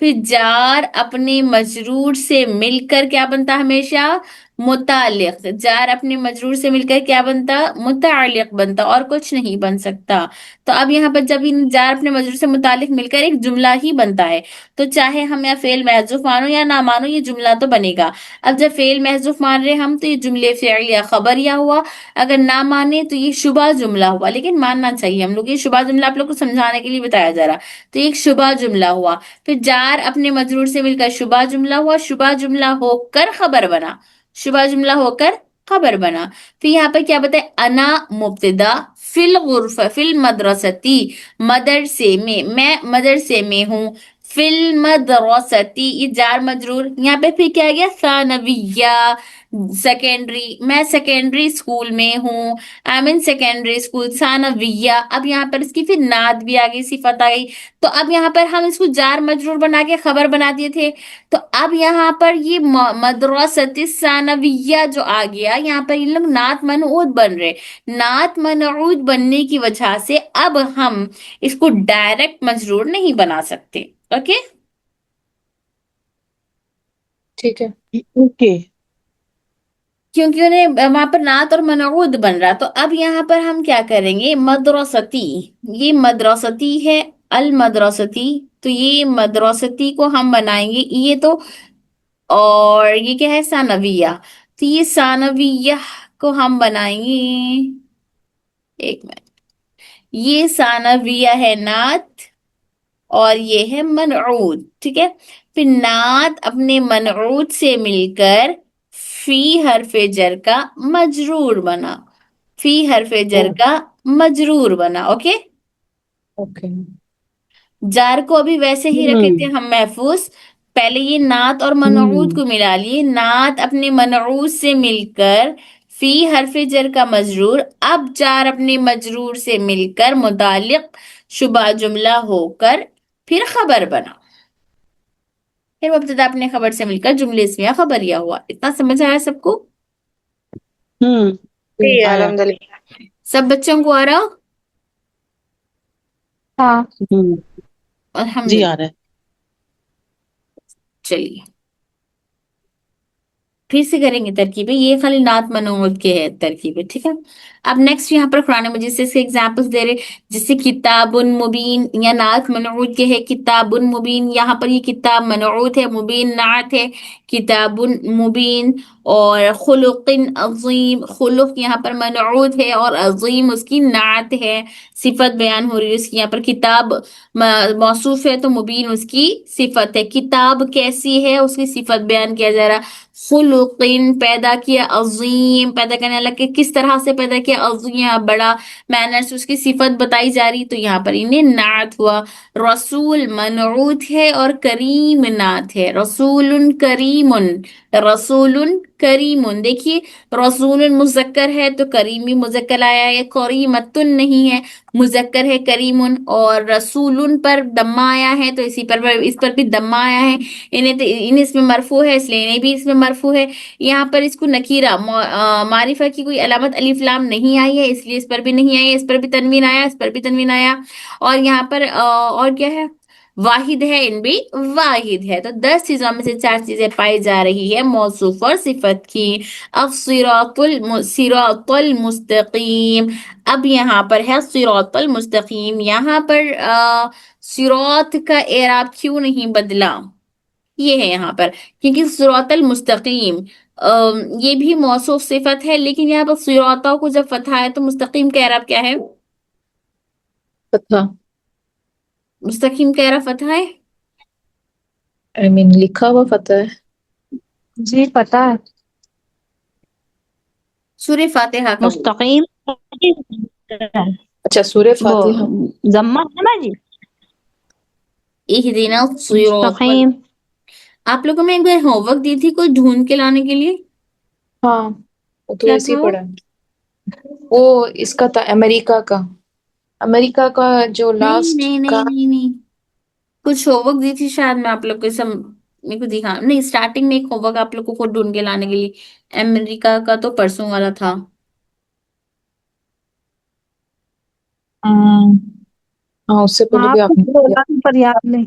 پھر جار اپنے مجرور سے مل کر کیا بنتا ہمیشہ؟ متعلق. جار اپنے مجرور سے مل کر کیا بنتا؟ متعلق بنتا، اور کچھ نہیں بن سکتا. تو اب یہاں پر جب ان جار اپنے مجرور سے متعلق مل کر ایک جملہ ہی بنتا ہے، تو چاہے ہم یا فعل محذوف مانو یا نہ مانو، یہ جملہ تو بنے گا. اب جب فعل محذوف مان رہے ہم تو یہ جملے فعل یا خبر یا ہوا، اگر نہ مانے تو یہ شبہ جملہ ہوا. لیکن ماننا چاہیے ہم لوگ، یہ شبہ جملہ آپ لوگ کو سمجھانے کے لیے بتایا جا رہا. تو ایک شبہ جملہ ہوا. پھر جار اپنے مجرور سے مل کر شبہ جملہ ہوا، شبہ جملہ ہو کر خبر بنا، شبہ جملہ ہو کر خبر بنا. پھر یہاں پر کیا بتائے؟ انا مبتدا، فی الغرفہ، فی المدرستی، مدرسے میں مدرسے میں ہوں. فی المدرستی، یہ جار مجرور. یہاں پہ پھر کیا گیا؟ ثانویہ، سیکنڈری، میں سیکنڈری اسکول میں ہوں. آئی مین سیکنڈری اسکول. ثانویہ، اب یہاں پر اس کی پھر نعت بھی آ گئی، صفت آ گئی. تو اب یہاں پر ہم اس کو جار مجرور بنا کے خبر بنا دیے تھے. تو اب یہاں پر یہ مدرسۃ ثانویہ جو آ گیا، یہاں پر یہ لوگ نعت منعوت بن رہے. نعت منعوت بننے کی وجہ سے اب ہم اس کو ڈائریکٹ مجرور نہیں بنا سکتے. اوکے؟ ٹھیک ہے. اوکے. کیونکہ انہیں وہاں پر نعت اور منعوت بن رہا. تو اب یہاں پر ہم کیا کریں گے؟ مدرستی، یہ مدرستی ہے، المدرستی. تو یہ مدرستی کو ہم بنائیں گے یہ تو، اور یہ کیا ہے؟ ثانویہ. تو یہ ثانویہ کو ہم بنائیں گے، ایک منٹ، یہ ثانویہ ہے نعت اور یہ ہے منعوت. ٹھیک ہے؟ پھر نعت اپنے منعوت سے مل کر فی حرف جر کا مجرور بنا، فی حرف جر کا مجرور بنا. اوکے؟ اوکے. جار کو ابھی ویسے ہی رکھے تھے ہم محفوظ. پہلے یہ نعت اور منعوت کو ملا لیے. نعت اپنے منعوت سے مل کر فی حرف جر کا مجرور. اب جار اپنے مجرور سے مل کر متعلق شبہ جملہ ہو کر پھر خبر بنا. پھر مبتدا اپنے خبر سے مل کر جملے اسمیہ خبریہ ہوا. اتنا سمجھ آیا سب کو؟ جی آیا. الحمد للہ. سب بچوں کو آ رہا؟ ہاں. الحمد جی للہ. آ رہا ہے. چلیے پھر سے کریں گے ترکیبیں، یہ خالی نعت منعوت کے ہے ترکیبیں. ٹھیک ہے؟ اب نیکسٹ یہاں پر قرآن مجید سے اس کے ایگزامپلس دے رہے، جیسے کتاب مبین، یا نعت منعوت کے ہے کتاب مبین. یہاں پر یہ کتاب منعوت ہے، مبین نعت ہے. کتاب مبین. اور خلق عظیم، خلق یہاں پر منعوت ہے اور عظیم اس کی نعت ہے، صفت بیان ہو رہی ہے اس کی. یہاں پر کتاب موصوف ہے تو مبین اس کی صفت ہے. کتاب کیسی ہے اس کی صفت بیان کیا جا رہا. خلقین، پیدا کیا، عظیم، پیدا کرنے والا کہ کس طرح سے پیدا کیا، عظیم، بڑا، مینرز، اس کی صفت بتائی جا رہی. تو یہاں پر انہیں نعت ہوا. رسول منعوت ہے اور کریم نعت ہے. رسول کریم، رسول کریم. دیکھیے رسول مذکر ہے تو کریمی مذکر آیا ہے، کریمتن نہیں ہے، مذکر ہے کریم. اور رسول پر دمہ آیا ہے تو اس پر بھی دمہ آیا ہے. انہیں اس میں مرفوع ہے اس لیے انہیں بھی اس میں مرفوع ہے. یہاں پر اس کو نکیرہ معرفہ کی کوئی علامت الف لام نہیں آئی ہے اس لیے اس پر بھی نہیں آئی ہے. اس پر بھی تنوین آیا، اس پر بھی تنوین آیا. اور یہاں پر اور کیا ہے؟ واحد ہے، ان بھی واحد ہے. تو 10 چیزوں میں سے 4 چیزیں پائی جا رہی ہے موصوف اور صفت کی. اب صراط المستقیم. اب یہاں پر ہے صراط المستقیم. یہاں پر صراط کا اعراب کیوں نہیں بدلا؟ یہ ہے یہاں پر کیونکہ صراط المستقیم یہ بھی موصوف صفت ہے، لیکن یہاں پر صراط کو جب فتح ہے تو مستقیم کا اعراب کیا ہے؟ فتح. مستقیم کا اعراب فتح ہے. آئی مین لکھا ہوا فتح ہے. جی پتا ہے. سورہ فاتحہ کا بول. مستقیم. اچھا سورہ وہ فاتحہ. ضمہ ہے نا جی. اہدنا الصراط مستقیم. آپ لوگوں میں ایک بار ہوم ورک دی تھی کوئی ڈھونڈ کے لانے کے لیے، ہاں وہ تو کیا ایسے تھا ہی وہ؟ پڑھا ہے. وہ اس کا تھا امریکہ کا، امریکہ کا جو نہیں لاسٹ نہیں کا. نہیں نہیں نہیں، کچھ ہوم ورک دی تھی شاید، میں آپ لوگ کو سب میرے کو دکھا نہیں. اسٹارٹنگ میں ایک ہوم ورک آپ لوگ کو خود ڈھونڈ کے لانے کے لیے. امریکہ کا تو پرسوں والا تھا. ہاں اس سے پہلے بھی آپ نے بولا تھا پر یاد نہیں.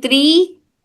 3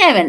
7।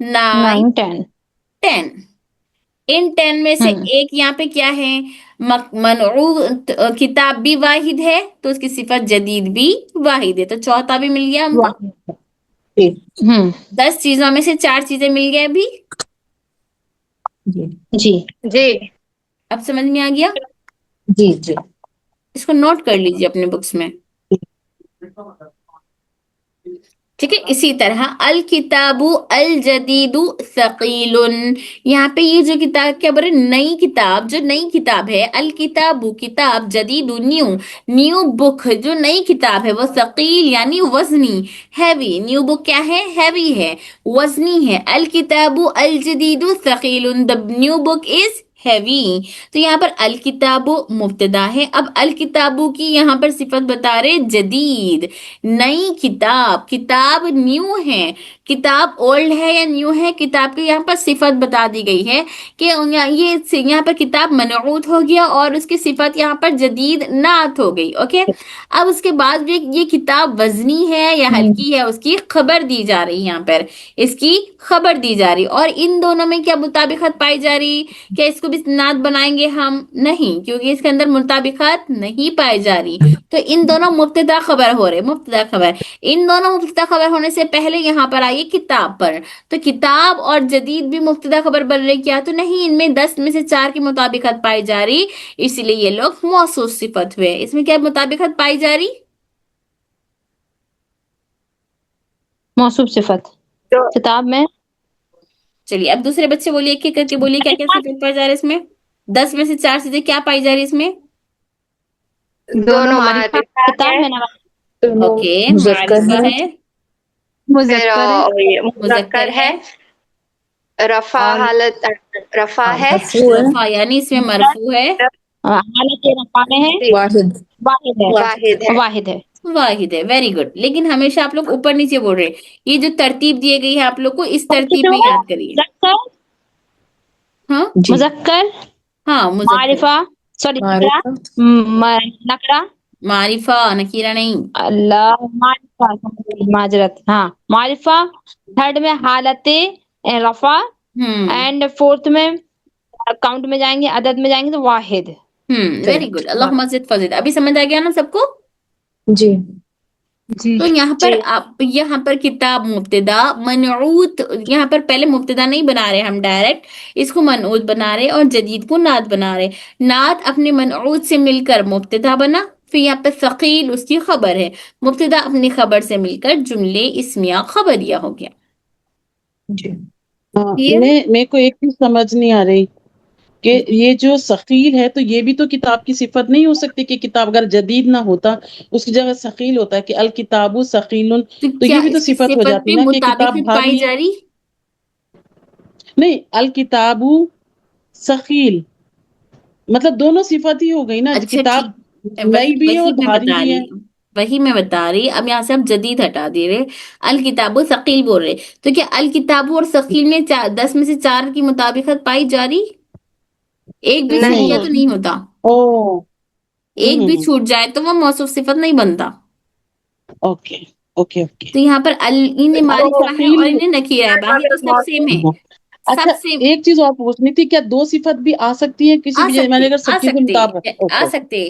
9 9 10 10। ان 10 میں سے ایک یہاں پہ کیا ہے، منعوت کتاب بھی واحد ہے تو اس کی صفت جدید بھی واحد ہے، تو چوتھا بھی مل گیا ہم کو۔ جی 10 چیزوں میں سے 4 چیزیں مل گئے ابھی، جی جی اب سمجھ میں آ گیا؟ جی جی اس کو نوٹ کر لیجیے اپنے بکس میں، ٹھیک ہے۔ اسی طرح الکتاب الجدید ثقیل، یہاں پہ یہ جو کتاب کیا بولے، نئی کتاب، جو نئی کتاب ہے، الکتاب کتاب، جدید نیو، نیو بک جو نئی کتاب ہے وہ ثقیل یعنی وزنی، ہیوی، نیو بک کیا ہے، ہیوی ہے، وزنی ہے، الکتاب الجدید ثقیل، the new book is heavy۔ تو یہاں پر الکتاب مبتدا ہے، اب الکتابو کی یہاں پر صفت بتا رہے جدید، نئی کتاب، کتاب نیو ہے، کتاب اولڈ ہے یا نیو ہے، کتاب کی یہاں پر صفت بتا دی گئی ہے کہ یہ یہاں پر کتاب منعوت ہو گیا اور اس کی صفت یہاں پر جدید نعت ہو گئی، اوکے۔ اب اس کے بعد یہ کتاب وزنی ہے یا ہلکی ہے، اس کی خبر دی جا رہی، یہاں پر اس کی خبر دی جا رہی، اور ان دونوں میں کیا مطابقت پائی جا رہی، کیا اس کو بھی نعت بنائیں گے ہم؟ نہیں، کیونکہ اس کے اندر مطابقت نہیں پائی جا رہی، تو ان دونوں مبتدا خبر ہو رہے، مبتدا خبر، ان دونوں مبتدا خبر ہونے سے پہلے یہاں پر آئیے کتاب پر، تو کتاب اور جدید بھی مبتدا خبر بن رہی، کیا؟ تو نہیں، ان میں 10 میں سے 4 کی مطابقت پائی جا رہی، اس لیے یہ لوگ موصوف صفت ہوئے۔ اس میں کیا مطابقت پائی جا رہی؟ موصوف صفت کتاب میں۔ چلیے اب دوسرے بچے بولیے، ایک ایک کر کے بولیے کیا کیا صفت پائی جا رہی ہے اس میں، 10 میں سے 4 چیزیں کیا پائی جا رہی ہے اس میں؟ دونوں معرفہ کتاب میں اوکے، مذکر معرفہ ہے، ہے، مذکر ہے، مذکر ہے، رفع اور حالت، رفع ہے، رفع یعنی اس میں مرفوع ہے، حالت رفع میں ہے، واحد واحد ہے، واحد ہے، واحد ہے۔ واحد ہے، ویری گڈ۔ لیکن ہمیشہ آپ لوگ اوپر نیچے بول رہے ہیں، یہ جو ترتیب دی گئی ہے آپ لوگ کو اس ترتیب میں یاد کریے، مذکر، ہاں مذکر، ہاں، مذکر، معرفہ، سوری معرفہ، نکرہ، معرفہ، نکیرہ نہیں، اللہ، معرفہ، معذرت، ہاں معرفہ، تھرڈ میں حالت رفع، اینڈ فورتھ میں کاؤنٹ میں جائیں گے، عدد میں جائیں گے تو واحد۔ ویری گڈ، اللہم زد فزد۔ ابھی سمجھ آ گیا نا سب کو؟ جی جی تو یہاں پر یہاں پر کتاب مبتدا، منعوت، یہاں پر پہلے مبتدا نہیں بنا رہے ہم ڈائریکٹ، اس کو منعوت بنا رہے اور جدید کو نعت بنا رہے، نعت اپنے منعوت سے مل کر مبتدا بنا، پھر یہاں پہ ثقیل اس کی خبر ہے، مبتدا اپنی خبر سے مل کر جملے اسمیہ خبریہ ہو گیا، جی ہاں، یہ میرے کو ایک چیز سمجھ نہیں آ رہی کہ یہ جو ثقیل ہے تو یہ بھی تو کتاب کی صفت نہیں ہو سکتی کہ کتاب اگر جدید نہ ہوتا اس کی جگہ ثقیل ہوتا ہے کہ الکتاب ثقیل، تو کیا یہ بھی تو اس کی صفت ہو صفت جاتی پہ نا کہ کتاب مطابقت پائی بھاری ہے۔ جا رہی؟ نہیں، الکتاب ثقیل مطلب دونوں صفت ہی ہو گئی نا، اچھا کتاب ٹھیک، نئی بھی ہے وہی اور میں بھاری بتا بھی رہی ہے۔ ہوں، وہی میں بتا رہی، اب یہاں سے ہم جدید ہٹا دے رہے، الکتاب ثقیل بول رہے، تو کیا الکتاب اور ثقیل میں 10 میں سے 4 کی مطابقت پائی جا رہی؟ ایک بھی چھوٹ گیا تو نہیں ہوتا، او ایک بھی چھوٹ جائے تو وہ موصوف صفت نہیں بنتا، اوکے اوکے اوکے۔ تو یہاں پر انہیں تو معرفہ ہے ثقیل، اور انہیں نکیرہ ہے، باقی تو سب سیم ہے، اچھا سب سیم ایک چیز اور پوچھنی تھی، کیا 2 صفت بھی آ سکتی ہے کسی آ بھی جگہ، میں سکتے، نے اگر آ ثقیل کے سکتے، مطابق؟ آ اوکے سکتے،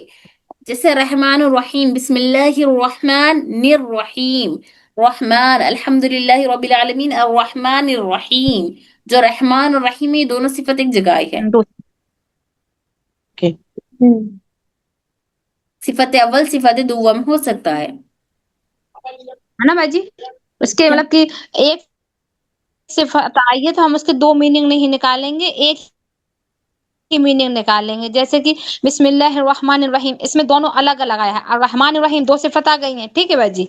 جیسے رحمان الرحیم، بسم اللہ الرحمن الرحیم، رحمان الحمد للہ رب العالمین الرحمن الرحیم، جو رحمان اور رحیم یہ دونوں صفت ایک جگہ آئی ہے، اوکے۔ صفت اول صفت دوم ہو سکتا ہے، ہے نا بھائی جی؟ اس کے کیا؟ مطلب کہ ایک صفت آئی ہے تو ہم اس کے 2 میننگ نہیں نکالیں گے، ایک کی میننگ نکالیں گے، جیسے کہ بسم اللہ الرحمن الرحیم، اس میں دونوں الگ الگ آیا ہے، الرحمن الرحیم 2 صفت آ گئی ہیں، ٹھیک ہے بھائی جی؟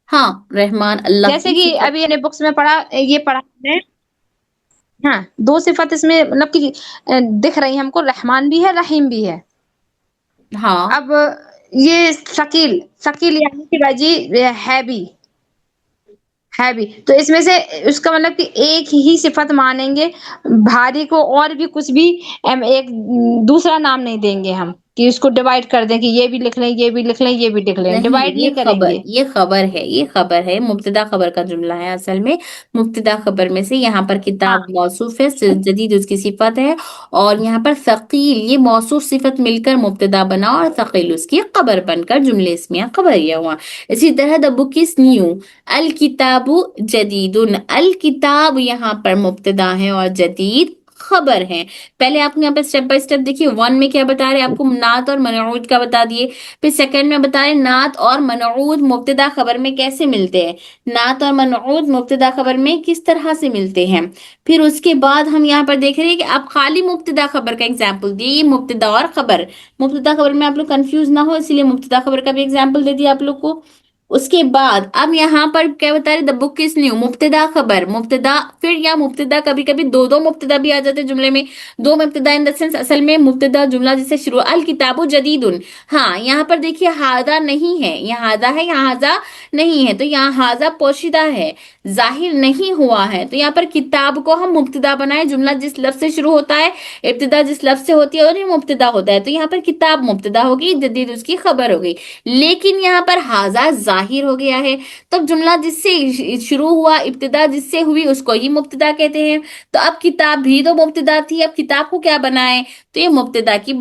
ہاں، رحمان اللہ جیسے کی کہ صفت، ابھی نے بکس میں پڑھا، یہ پڑھا ہے، ہاں 2 صفت اس میں مطلب کہ دکھ رہی ہیں ہم کو، رحمان بھی ہے، رحیم بھی ہے۔ ہاں اب یہ ثقیل، ثقیل یعنی کہ بھائی جی ہے بھی، تو اس میں سے اس کا مطلب کہ ایک ہی صفت مانیں گے، بھاری کو اور بھی کچھ بھی ایک دوسرا نام نہیں دیں گے ہم، کہ اس کو ڈیوائڈ کر دیں کہ یہ بھی لکھ لیں، یہ بھی لکھ لیں، یہ بھی لکھ لیں، نہیں، ڈیوائڈ یہ نہیں کریں خبر گے. یہ خبر ہے، یہ خبر ہے، مبتدا خبر کا جملہ ہے اصل میں. مبتدا خبر میں سے یہاں پر کتاب موصوف ہے، جدید اس کی صفت ہے، اور یہاں پر ثقیل یہ موصوف صفت مل کر مبتدا بنا اور ثقیل اس کی خبر بن کر جملے اسمیہ خبریہ ہوا. اسی طرح دا بک از نیو، الکتاب جدید، الکتاب یہاں پر مبتدا ہے اور جدید خبر ہے. پہلے آپ کو یہاں پہ اسٹیپ بائی اسٹیپ دیکھیے. 1 میں کیا بتا رہے، آپ کو نعت اور منعوت کا بتا دیے. پھر سیکنڈ میں بتا رہے نعت اور منعوت مبتدا خبر میں کیسے ملتے ہیں، نعت اور منعوت مبتدا خبر میں کس طرح سے ملتے ہیں. پھر اس کے بعد ہم یہاں پر دیکھ رہے ہیں کہ آپ خالی مبتدا خبر کا ایگزامپل دیے. یہ مبتدا اور خبر، مبتدا خبر میں آپ لوگ کنفیوز نہ ہو، اسی لیے مبتدا خبر کا بھی ایگزامپل دے دیا آپ لوگ کو. اس کے بعد اب یہاں پر کیا بتا رہے، دا بک از نیو، مبتدا خبر، مبتدا پھر یا مبتدا کبھی کبھی دو مبتدا بھی آ جاتے جملے میں. دو مبتدا ان دا سینس اصل میں مبتدا جملہ جس سے شروع، الکتاب جدید. ہاں یہاں پر دیکھیے ہاذا نہیں ہے، یہاں ہاذا ہے، یہاں ہاذا نہیں ہے، تو یہاں ہاذا پوشیدہ ہے، ظاہر نہیں ہوا ہے. تو یہاں پر کتاب کو ہم مبتدا بنائے، جملہ جس لفظ سے شروع ہوتا ہے، ابتدا جس لفظ سے ہوتی ہے اور یہ مبتدا ہوتا ہے. تو یہاں پر کتاب مبتدا ہوگی، جدید اس کی خبر ہو گئی. لیکن یہاں پر ہاذا ظاہر ہو گیا ہے، تب جملہ جس سے شروع ہوا، ابتدا جس سے ہوئی، اس کو ہی مبتدا کہتے ہیں. تو اب کتاب بھی تو مبتدا تھی، اب کتاب کو کیا بنائے، تو یہ مبتدا کی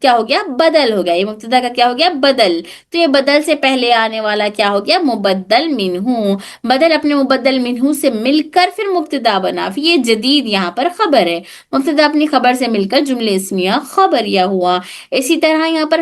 کیا ہو گیا، بدل ہو گیا. یہ مبتدا کا کیا ہو گیا، بدل. تو یہ بدل سے پہلے آنے والا کیا ہو گیا، مبدل منہ. بدل اپنے مبدل منہ سے مل کر پھر مبتدا بنا. پھر یہ جدید یہاں پر خبر ہے، مبتدا اپنی خبر سے مل کر جملے اسمیہ خبریہ ہوا. اسی طرح یہاں پر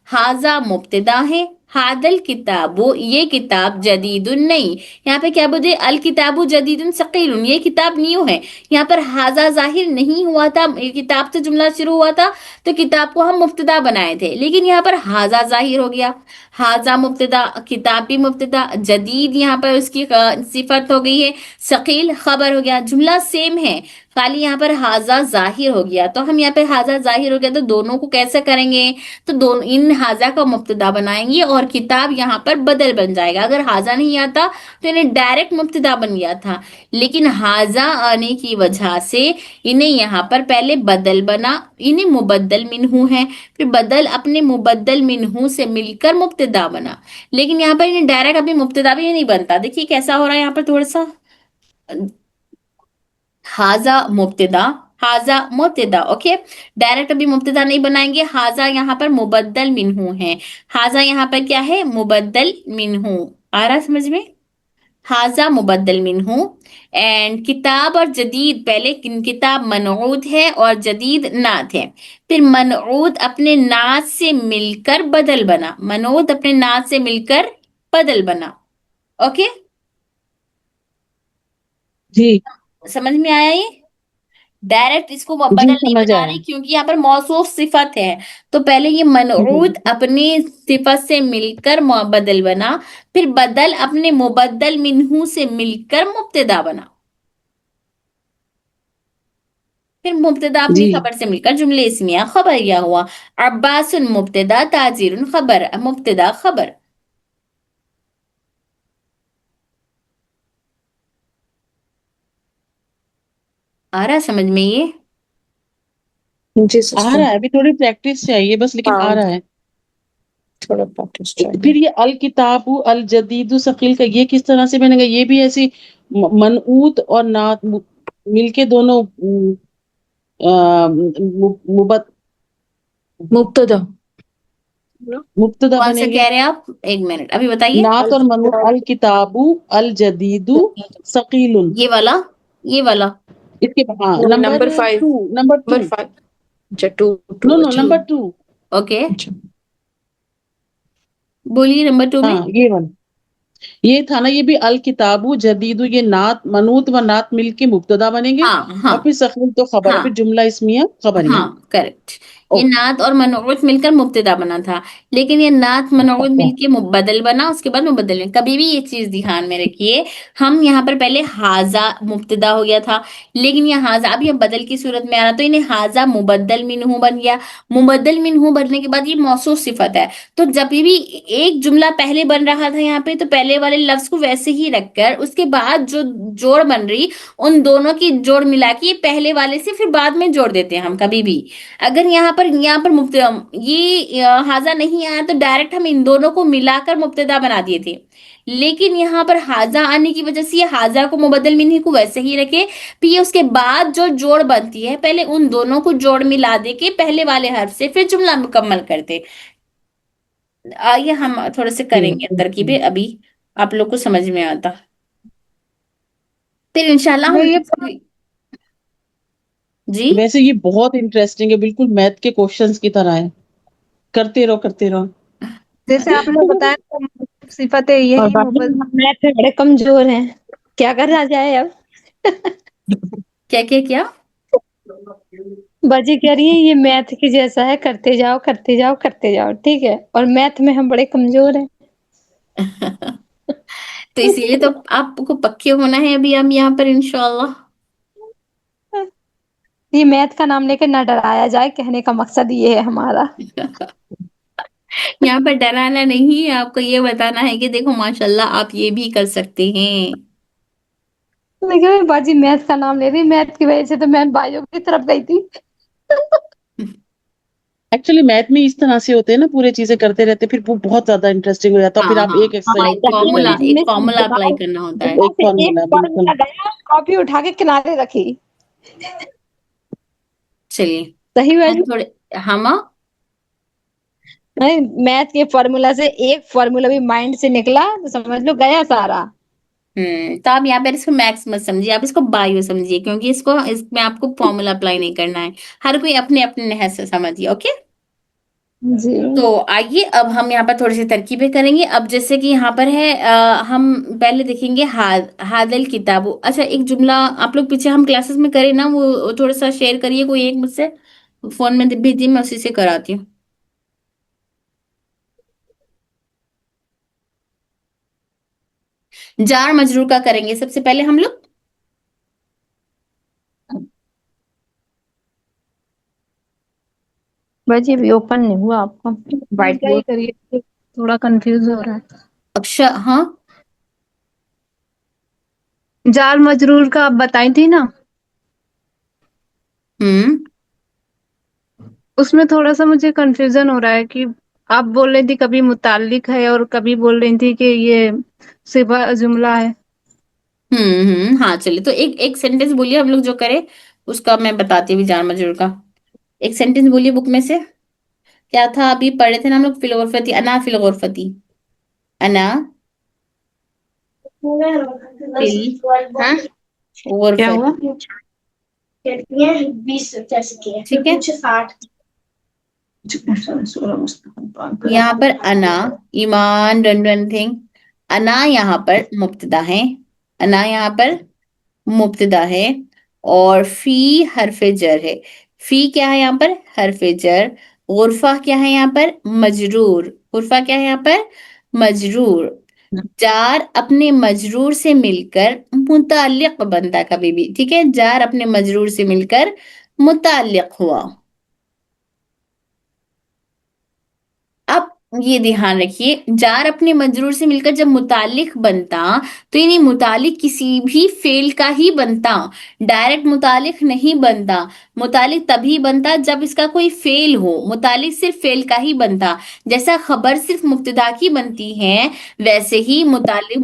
ہاذا مبتدا ہے، ہادل کتاب یہ کتاب جدید نہیں. یہاں پہ کیا بولے، الکتاب جدید ثقیل، یہ کتاب نیو ہے. یہاں پر ہاذا ظاہر نہیں ہوا تھا، یہ کتاب سے جملہ شروع ہوا تھا تو کتاب کو ہم مبتدا بنائے تھے، لیکن یہاں پر ہاذا ظاہر ہو گیا. ہاذا مبتدا، کتاب بھی مبتدا، جدید یہاں پر اس کی صفت ہو گئی ہے، ثقیل خبر ہو گیا. جملہ سیم ہے، خالی یہاں پر ہاذا ظاہر ہو گیا. تو ہم یہاں پہ ہاذا ظاہر ہو گیا تو دونوں کو کیسے کریں گے، تو دونوں ان ہاذا کا مبتدا بنائیں گے اور کتاب یہاں پر بدل بن جائے گا. اگر ہاذا نہیں آتا تو انہیں ڈائریکٹ مبتدا بن گیا تھا، لیکن ہاذا آنے کی وجہ سے انہیں یہاں پر پہلے بدل بنا، انہیں مبدل منہ ہے، پھر بدل اپنے مبدل منہ سے مل کر مبتدا بنا. لیکن یہاں پر انہیں ڈائریکٹ ابھی مبتدا بھی نہیں بنتا. دیکھیے کیسا ہو رہا ہے یہاں پر تھوڑا سا، ہاذا مبتدا، ہاذا مبتدا، اوکے. ڈائریکٹ ابھی مبتدا نہیں بنائیں گے. ہاذا یہاں پر مبدل منہ ہے، ہاذا یہاں پر کیا ہے، مبدل منہ. آ رہا سمجھ میں، ہاذا مبدل منہ. اینڈ کتاب اور جدید، پہلے کتاب منعوت ہے اور جدید نعت ہے. پھر منعوت اپنے نعت سے مل کر بدل بنا، منعوت اپنے نعت سے مل کر بدل بنا. اوکے، جی سمجھ میں آیا یہ؟ ڈائریکٹ اس کو بدل جی نہیں سمجھ بنا آیا. رہی کیونکہ یہاں پر موصوف صفت ہے. تو پہلے یہ منعوت اپنی صفت سے مل کر بدل بنا، پھر بدل اپنے مبدل منہ سے مل کر مبتدا بنا، پھر مبتدا اپنی جی خبر سے مل کر جملے اسمیہ خبریہ ہوا. عباس مبتدا، تاجر خبر، مبتدا خبر. آ رہا سمجھ میں یہ؟ جی آ سسٹر. رہا ہے، ابھی تھوڑی پریکٹس چاہیے بس، لیکن ہاں آ رہا ہے. تھوڑا پریکٹس چاہیے. پھر یہ الکتاب الجدید ثقیل کا یہ کس طرح سے بنے گا، یہ بھی ایسی منعوت اور نعت مل کے دونوں مبتدا مبتدا کون سے بنے گے. کہہ رہے ہیں آپ، ایک منٹ ابھی بتائیے. نعت اور منعوت، الکتاب الجدید ثقیل. یہ والا، یہ والا اس کے ہاں نمبر نمبر 5. 2، number 2، number 5. اچھا 2 نو 2 نو اچھا. نمبر 2. اوکے، اچھا بولیے نمبر 2 میں. ہاں یہ والا، یہ تھا نا، یہ بھی الکتاب جدید، یہ نعت، منعوت و نعت مل کے مبتدا بنیں گے، ہاں ہاں اور پھر ثقیل تو خبر ہے، ہاں پھر جملہ اسمیہ خبریہ. ہاں کریکٹ. یہ اوکے. نعت اور منعوت مل کر مبتدا بنا تھا، لیکن یہ نعت منعوت اچھا. مل کے بدل بنا، اس کے بعد مبدل میں. کبھی بھی یہ چیز دھیان میں رکھیے، ہم یہاں پر پہلے ہاذا مبتدا ہو گیا تھا، لیکن یہ ہاذا اب یہ بدل کی صورت میں آ رہا، تو انہیں ہاذا مبدل منہ بن گیا. مبدل منہ بننے کے بعد یہ موصوف صفت ہے، تو جب بھی ایک جملہ پہلے بن رہا تھا یہاں پہ، تو پہلے والے لفظ کو ویسے ہی رکھ کر اس کے بعد جو جوڑ بن رہی، ان دونوں کی جوڑ ملا کے پہلے والے سے پھر بعد میں جوڑ دیتے ہیں ہم کبھی بھی. اگر یہاں پر پر یہاں پر مبتدا یہ حاضہ نہیں آیا تو ڈائریکٹ ہم ان دونوں کو ملا کر مبتدا بنا دیے تھے، لیکن یہاں پر حاضہ آنے کی وجہ سے یہ حاضہ کو مبدل منہ کو ویسے ہی رکھے، پھر یہ اس کے بعد جو جوڑ بنتی ہے پہلے ان دونوں کو جوڑ ملا دے کے پہلے والے حرف سے پھر جملہ مکمل کرتے۔ آئیے ہم تھوڑے سے کریں گے ترکیبیں، ابھی آپ لوگ کو سمجھ میں آتا، پھر انشاءاللہ ہم یہ جی ویسے یہ بہت انٹرسٹنگ ہے، بالکل میتھ کے کوشچنز کی طرح ہے، کرتے رہو کرتے رہو۔ جیسے آپ نے بتایا صفت ہے اور یہی باقی مبدل میتھ میں بڑے کمزور ہیں، کیا کرنا جائے اب؟ کیا باجی کہہ رہی ہے یہ میتھ کی جیسا ہے، کرتے جاؤ کرتے جاؤ کرتے جاؤ، ٹھیک ہے، اور میتھ میں ہم بڑے کمزور ہیں۔ تو اسی لیے تو آپ کو پکے ہونا ہے ابھی ہم یہاں پر انشاءاللہ۔ یہ میتھ کا نام لے کے نہ ڈرایا جائے، کہنے کا مقصد یہ ہے ہمارا۔ یہاں پر ڈرانا نہیں ہے، آپ کو یہ بتانا ہے کہ دیکھو ماشاءاللہ آپ یہ بھی کر سکتے ہیں۔ لیکن باجی میتھ کا نام لے رہی، میتھ کی وجہ سے تو میں بھائیوں کی طرف گئی تھی۔ ایکچولی میتھ میں اس طرح سے ہوتے ہیں نا، پورے چیزیں کرتے رہتے، پھر وہ بہت زیادہ انٹرسٹنگ ہو جاتا ہے، ہاں پھر آپ ہاں، ایک ایکسرسائز ایک فارمولا کریں۔ ایک فارمولا اپلائی کرنا ہوتا ہے۔ ایک فارمولا، بالکل۔ فارمولا گیا، کاپی اٹھا کے کنارے رکھی۔ چلیے صحیح ہم باجی؟ تھوڑے ہم میتھ کے فارمولا سے ایک فارمولا بھی مائنڈ سے نکلا تو سمجھ لو گیا سارا۔ تو آپ یہاں پر اس کو میکس مت سمجھیے، آپ اس کو بایو سمجھیے، کیونکہ اس میں آپ کو فارمولا اپلائی نہیں کرنا ہے، ہر کوئی اپنے اپنے نحس سے سمجھیے، اوکے؟ جی تو آئیے اب ہم یہاں پر تھوڑی سی ترکیبیں کریں گے۔ اب جیسے کہ یہاں پر ہے ہم پہلے دیکھیں گے ہادل کتاب۔ اچھا ایک جملہ آپ لوگ پیچھے ہم کلاسز میں کریں نا، وہ تھوڑا سا شیئر کریے کوئی ایک مجھ سے، فون میں بھیجیے، میں اسی سے کراتی ہوں۔ جار مجرور کا کریں گے سب سے پہلے ہم لوگ۔ باجی ابھی اوپن نہیں ہوا آپ کا وائٹ کیا ہی بورڈ؟ کریے، تھوڑا کنفیوز ہو رہا ہے۔ اکشا ہاں جار مجرور کا آپ بتائی تھی نا، اس میں تھوڑا سا مجھے کنفیوژن ہو رہا ہے کہ آپ بول رہی تھی کبھی متعلق ہے اور کبھی بول رہی تھی کہ یہ صفہ جملہ ہے۔ ہاں چلیے تو ایک سینٹینس بولیے ہم لوگ جو کرے اس کا، میں بتاتی ہوں جار مجرور کا۔ ایک سینٹینس بولیے بک میں سے، کیا تھا ابھی پڑھے تھے نا ہم لوگ، فی الغرفتی، انا فی الغرفتی، انا فی کیا ہوا؟ الغرفتی، ٹھیک ہے؟ یہاں پر انا، ایمان ڈن تھنگ، انا یہاں پر مبتدا ہے، انا یہاں پر مبتدا ہے، اور فی حرف جر ہے۔ فی کیا ہے یہاں پر؟ حرف جر۔ غرفہ کیا ہے یہاں پر؟ مجرور۔ غرفہ کیا ہے یہاں پر؟ مجرور۔ جار اپنے مجرور سے مل کر متعلق بنتا کبھی بھی، ٹھیک ہے؟ جار اپنے مجرور سے مل کر متعلق ہوا۔ اب یہ دھیان رکھیے، جار اپنے مجرور سے مل کر جب متعلق بنتا تو یعنی متعلق کسی بھی فعل کا ہی بنتا، ڈائریکٹ متعلق نہیں بنتا۔ متعلق تبھی بنتا جب اس کا کوئی فعل ہو، متعلق صرف فعل کا ہی بنتا۔ جیسا خبر صرف مبتدا کی بنتی ہے، ویسے ہی متعلق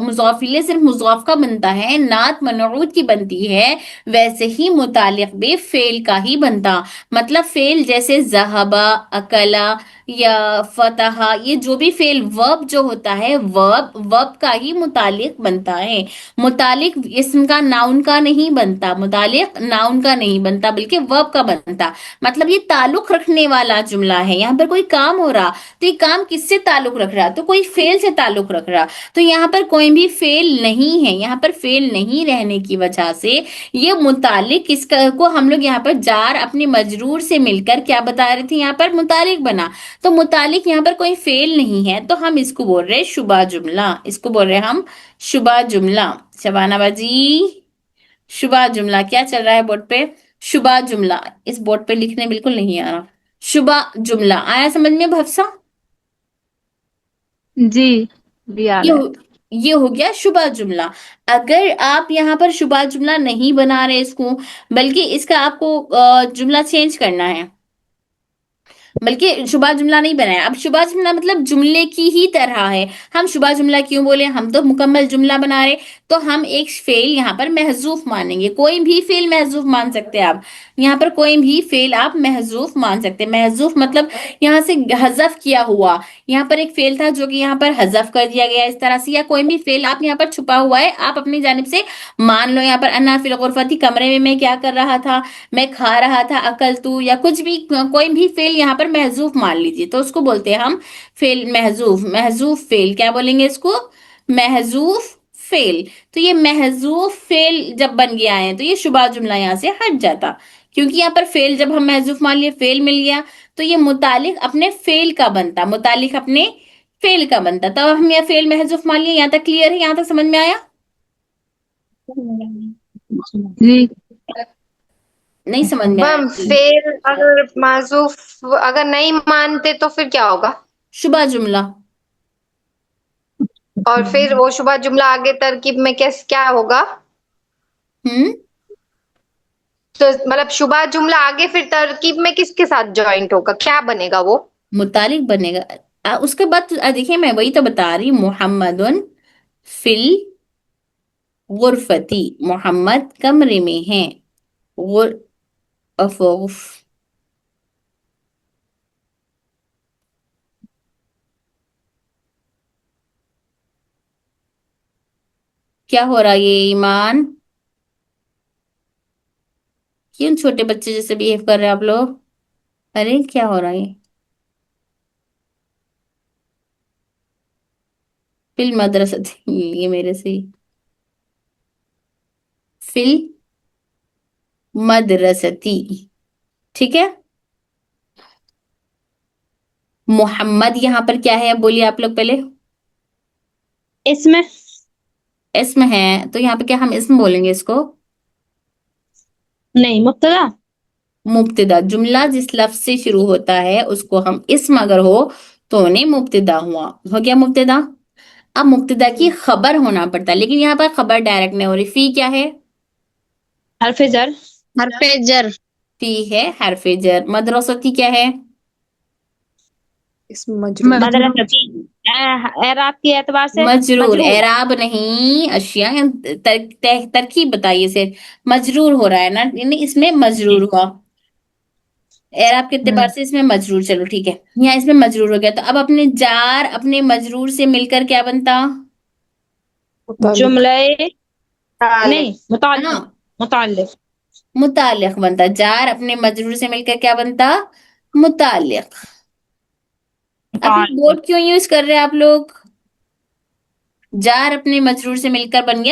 مضاف الیہ صرف مضاف کا بنتا ہے، نعت منعوت کی بنتی ہے، ویسے ہی متعلق بھی فعل کا ہی بنتا۔ مطلب فعل جیسے ذہبا، اکلا یا فتح، یہ جو بھی فعل ورب جو ہوتا ہے، ورب کا ہی متعلق بنتا ہے۔ متعلق اسم کا، ناؤن کا نہیں بنتا، متعلق ناؤن کا نہیں بنتا بلکہ ورب کا بنتا۔ مطلب یہ تعلق رکھنے والا جملہ ہے، یہاں پر کوئی کام ہو رہا تو یہ کام کس سے تعلق رکھ رہا؟ تو کوئی فعل سے تعلق رکھ رہا، تو یہاں پر کوئی بھی فعل نہیں ہے، یہاں پر فعل نہیں رہنے کی وجہ سے یہ متعلق کو ہم لوگ یہاں پر جار اپنے مجرور سے مل کر کیا بتا رہے تھے، یہاں پر متعلق بنا۔ تو متعلق یہاں پر کوئی فعل نہیں ہے تو ہم اس کو بول رہے شبہ جملہ، اس کو بول رہے ہم شبہ جملہ۔ شبانہ باجی شبہ جملہ کیا چل رہا ہے بورڈ پہ؟ شبہ جملہ، اس بورڈ پہ لکھنے بالکل نہیں آ رہا۔ شبہ جملہ آیا سمجھ میں بھفسا؟ جی بھی آ رہا ہے۔ یہ ہو گیا شبہ جملہ۔ اگر آپ یہاں پر شبہ جملہ نہیں بنا رہے اس کو، بلکہ اس کا آپ کو جملہ چینج کرنا ہے، بلکہ شبہ جملہ نہیں بنایا. اب شبہ جملہ مطلب جملے کی ہی طرح ہے. ہم شبہ جملہ کیوں بولے؟ ہم تو مکمل جملہ بنا رہے. تو ہم ایک فعل یہاں پر محذوف مانیں گے. کوئی بھی فعل محذوف مان سکتے ہیں آپ. یہاں پر کوئی بھی فعل آپ محذوف مان سکتے ہیں. محذوف مطلب یہاں سے حذف کیا ہوا. یہاں پر ایک فعل تھا جو کہ یہاں پر حذف کر دیا گیا اس طرح سے، یا کوئی بھی فعل آپ یہاں پر چھپا ہوا ہے آپ اپنی جانب سے مان لو. یہاں پر انا فی الغرفتی، کمرے میں کیا کر رہا تھا؟ میں کھا رہا تھا. اکلتو، یا کچھ بھی کوئی بھی فعل یہاں پر محذوف مان لیجیے تو اس کو بولتے ہیں ہم فعل محذوف. محذوف فعل کیا بولیں گے اس کو؟ محذوف فعل. تو یہ محذوف فعل جب بن گیا ہے تو یہ شبہ جملہ یہاں سے ہٹ جاتا، کیونکہ یہاں پر فعل جب ہم محذوف مان لیے، فعل مل گیا تو یہ متعلق اپنے فعل کا بنتا، متعلق اپنے فعل کا بنتا. تو ہم یہ فعل محذوف مان لیے. یہاں تک کلیئر ہے؟ یہاں تک سمجھ میں آیا؟ جی. نہیں سمجھ میں آیا؟ میم فیل اگر معذوف اگر نہیں مانتے تو پھر کیا ہوگا؟ شبہ جملہ. اور پھر وہ شبہ جملہ آگے ترکیب میں کیا ہوگا؟ ہوں تو مطلب شبہ جملہ آگے پھر ترکیب میں کس کے ساتھ جوائنٹ ہوگا؟ کیا بنے گا وہ؟ متعلق بنے گا. اس کے بعد دیکھیں میں وہی تو بتا رہی، محمد فل غرفتی، محمد کمرے میں ہیں. غرف کیا ہو رہا ہے یہ ایمان؟ کیوں چھوٹے بچے جیسے بہیو کر رہے آپ لوگ؟ ارے کیا ہو رہا ہے؟ فی المدرسہ یہ میرے سے فی المدرستی، ٹھیک ہے. محمد یہاں پر کیا ہے؟ اب بولیے آپ لوگ پہلے. اسم اسم ہے تو یہاں پہ کیا ہم اسم بولیں گے اس کو؟ نہیں، مبتدا. مبتدا. جملہ جس لفظ سے شروع ہوتا ہے اس کو ہم اسم اگر ہو تو نہیں مبتدا ہوا. ہو گیا مبتدا. اب مبتدا کی خبر ہونا پڑتا ہے، لیکن یہاں پر خبر ڈائریکٹ نہیں ہو رہی. فی کیا ہے؟ حرف جر. حرف جر. فی ہے حرف جر. مدرستی کیا ہے؟ اسم مجرور. مدرستی اعراب کے اعتبار سے مجرور. اعراب نہیں، اشیاء ترکیب بتائیے سے. مجرور ہو رہا ہے نا، یعنی اس میں مجرور ہوا. اعراب کے اعتبار سے اس میں مجرور. چلو ٹھیک ہے، یہاں اس میں مجرور ہو گیا. تو اب اپنے جار اپنے مجرور سے مل کر کیا بنتا؟ متعلق. جملہ نہیں ہاں متعلق. متعلق. متعلق بنتا. جار اپنے مجرور سے مل کر کیا بنتا؟ متعلق. اب یہ متعلق. بورڈ کیوں یوز کر رہے ہیں آپ لوگ؟ جار اپنے مجرور سے مل کر بن گیا